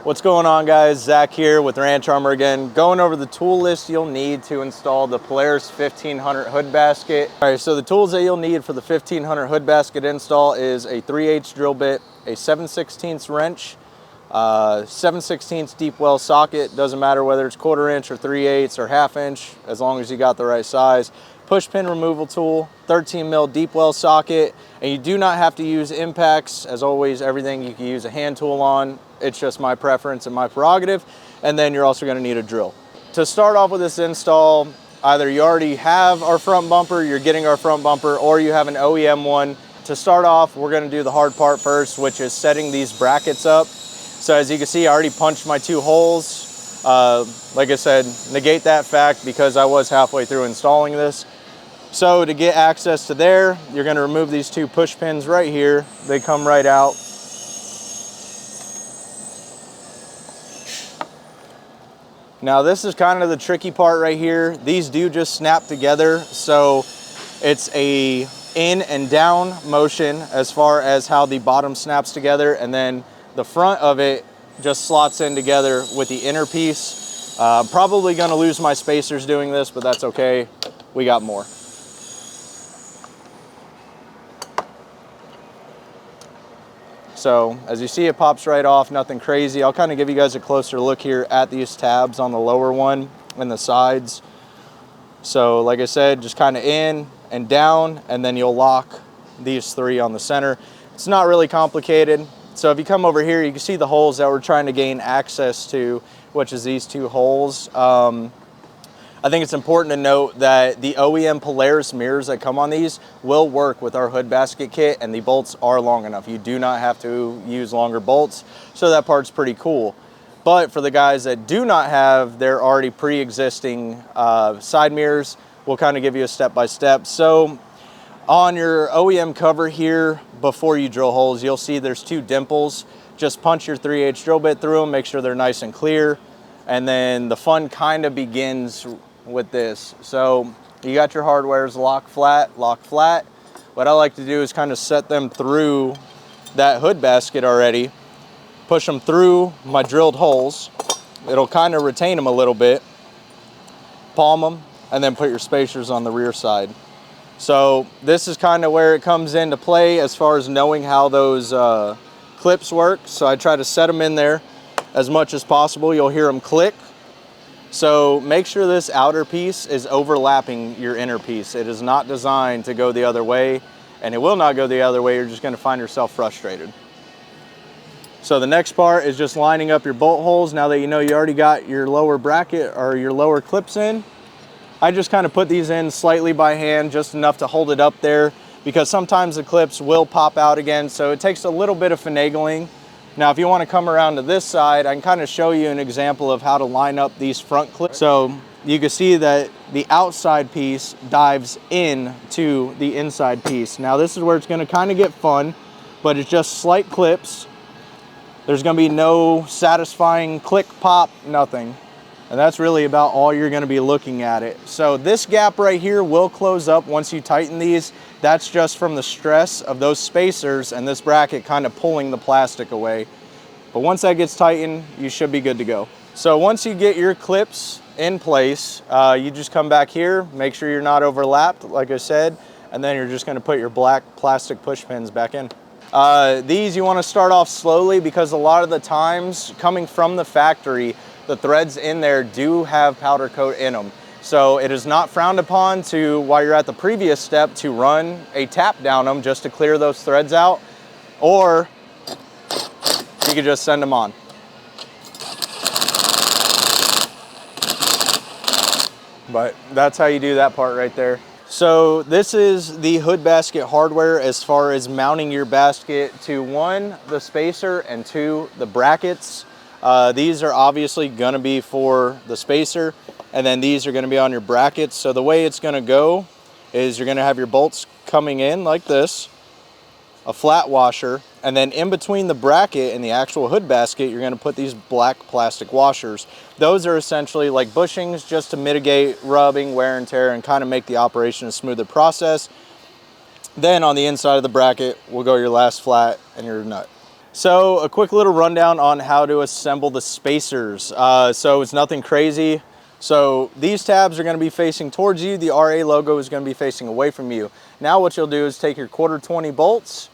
What's going on, guys? Zach here with Ranch Armor again, going over the tool list you'll need to install the Polaris 1500 hood basket. All right, so the tools that you'll need for the 1500 hood basket install is a 3/8 drill bit, a 7/16 wrench, 7/16 deep well socket, doesn't matter whether it's 1/4 inch or 3/8 or 1/2 inch, as long as you got the right size. Push pin removal tool, 13 mil deep well socket, and you do not have to use impacts. As always, everything you can use a hand tool on. It's just my preference and my prerogative. And then you're also gonna need a drill. To start off with this install, either you already have our front bumper, you're getting our front bumper, or you have an OEM one. To start off, we're gonna do the hard part first, which is setting these brackets up. So as you can see, I already punched my 2 holes. Like I said, negate that fact because I was halfway through installing this. So to get access to there, you're gonna remove these 2 push pins right here. They come right out. Now this is kind of the tricky part right here. These do just snap together. So it's a in and down motion as far as how the bottom snaps together, and then the front of it just slots in together with the inner piece. I'm probably gonna lose my spacers doing this, but that's okay. We got more. So as you see, it pops right off, nothing crazy. I'll kind of give you guys a closer look here at these tabs on the lower one and the sides. So like I said, just kind of in and down, and then you'll lock these 3 on the center. It's not really complicated. So if you come over here, you can see the holes that we're trying to gain access to, which is these 2 holes. I think it's important to note that the OEM Polaris mirrors that come on these will work with our hood basket kit, and the bolts are long enough. You do not have to use longer bolts, so that part's pretty cool. But for the guys that do not have their already pre-existing side mirrors, we'll kind of give you a step-by-step. So on your OEM cover here, before you drill holes, you'll see there's 2 dimples. Just punch your 3/8 drill bit through them, make sure they're nice and clear, and then the fun kind of begins with this. So you got your hardwares lock flat. What I like to do is kind of set them through that hood basket already, push them through my drilled holes. It'll kind of retain them a little bit, palm them, and then put your spacers on the rear side. So this is kind of where it comes into play as far as knowing how those clips work. So I try to set them in there as much as possible. You'll hear them click. So make sure this outer piece is overlapping your inner piece. It is not designed to go the other way, and it will not go the other way. You're just gonna find yourself frustrated. So the next part is just lining up your bolt holes. Now that you know you already got your lower bracket or your lower clips in, I just kind of put these in slightly by hand, just enough to hold it up there, because sometimes the clips will pop out again, so it takes a little bit of finagling. Now, if you want to come around to this side, I can kind of show you an example of how to line up these front clips. So you can see that the outside piece dives in to the inside piece. Now, this is where it's going to kind of get fun, but it's just slight clips. There's going to be no satisfying click, pop, nothing. And that's really about all you're going to be looking at it. So this gap right here will close up once you tighten these. That's just from the stress of those spacers and this bracket kind of pulling the plastic away. But once that gets tightened, you should be good to go. So once you get your clips in place, you just come back here, make sure you're not overlapped, like I said, and then you're just going to put your black plastic push pins back in. These you want to start off slowly, because a lot of the times coming from the factory, the threads in there do have powder coat in them. So it is not frowned upon to, while you're at the previous step, to run a tap down them just to clear those threads out, or you could just send them on. But that's how you do that part right there. So this is the hood basket hardware as far as mounting your basket to 1, the spacer, and 2, the brackets. These are obviously going to be for the spacer, and then these are going to be on your brackets. So the way it's going to go is you're going to have your bolts coming in like this, a flat washer, and then in between the bracket and the actual hood basket, you're going to put these black plastic washers. Those are essentially like bushings, just to mitigate rubbing, wear and tear, and kind of make the operation a smoother process. Then on the inside of the bracket will go your last flat and your nut. So a quick little rundown on how to assemble the spacers. So it's nothing crazy. So these tabs are going to be facing towards you. The RA logo is going to be facing away from you. Now what you'll do is take your 1/4 20 bolts.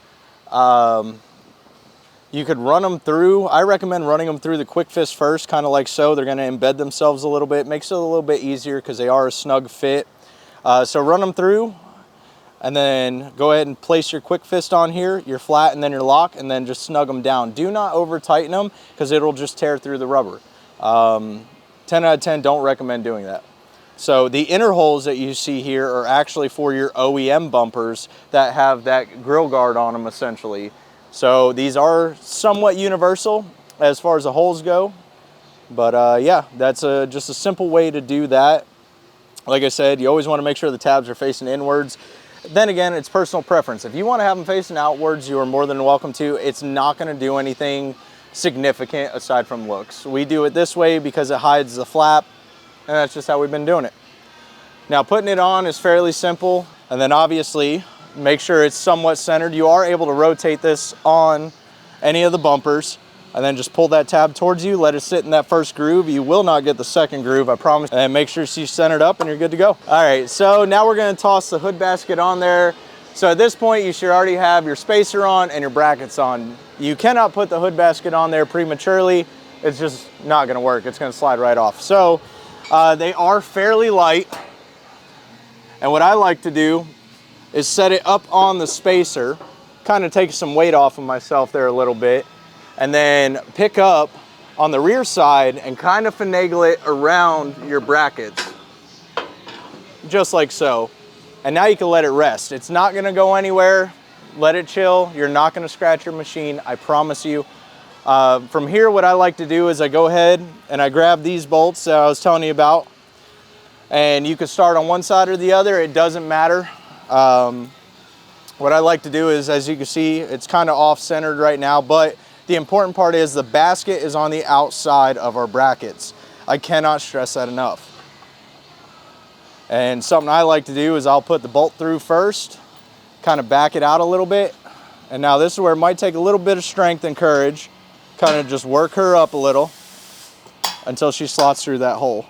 You could run them through. I recommend running them through the quick fist first, kind of like so. They're going to embed themselves a little bit. Makes it a little bit easier because they are a snug fit. So run them through. And then go ahead and place your quick fist on here, your flat, and then your lock, and then just snug them down. Do not over tighten them because it'll just tear through the rubber. 10 out of 10, don't recommend doing that. So the inner holes that you see here are actually for your OEM bumpers that have that grill guard on them essentially. So these are somewhat universal as far as the holes go. But yeah, that's just a simple way to do that. Like I said, you always want to make sure the tabs are facing inwards. Then again, it's personal preference. If you want to have them facing outwards, you are more than welcome to. It's not going to do anything significant aside from looks. We do it this way because it hides the flap, and that's just how we've been doing it. Now, putting it on is fairly simple, and then obviously make sure it's somewhat centered. You are able to rotate this on any of the bumpers, and then just pull that tab towards you, let it sit in that first groove. You will not get the second groove, I promise. And make sure she's centered up and you're good to go. All right, so now we're gonna toss the hood basket on there. So at this point, you should already have your spacer on and your brackets on. You cannot put the hood basket on there prematurely. It's just not gonna work. It's gonna slide right off. So they are fairly light. And what I like to do is set it up on the spacer, kind of take some weight off of myself there a little bit, and then pick up on the rear side and kind of finagle it around your brackets, just like so. And now you can let it rest. It's not gonna go anywhere. Let it chill. You're not gonna scratch your machine, I promise you. From here, what I like to do is I go ahead and I grab these bolts that I was telling you about, and you can start on one side or the other, it doesn't matter. What I like to do is, as you can see, it's kind of off-centered right now, but the important part is the basket is on the outside of our brackets. I cannot stress that enough. And something I like to do is I'll put the bolt through first, kind of back it out a little bit. And now this is where it might take a little bit of strength and courage, kind of just work her up a little until she slots through that hole.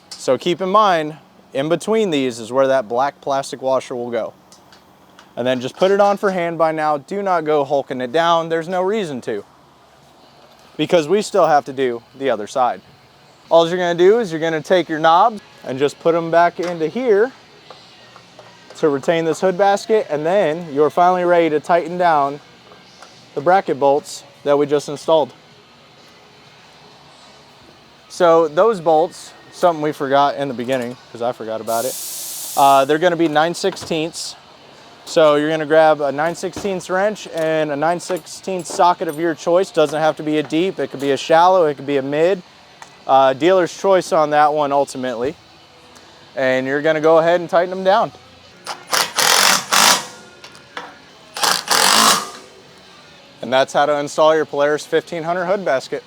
So keep in mind, in between these is where that black plastic washer will go. And then just put it on for hand by now. Do not go hulking it down. There's no reason to, because we still have to do the other side. All you're gonna do is you're gonna take your knobs and just put them back into here to retain this hood basket, and then you're finally ready to tighten down the bracket bolts that we just installed. So those bolts, something we forgot in the beginning, because I forgot about it, they're gonna be 9/16. So you're gonna grab a 9/16 wrench and a 9/16 socket of your choice. Doesn't have to be a deep, it could be a shallow, it could be a mid. Dealer's choice on that one ultimately. And you're gonna go ahead and tighten them down. And that's how to install your Polaris 1500 hood basket.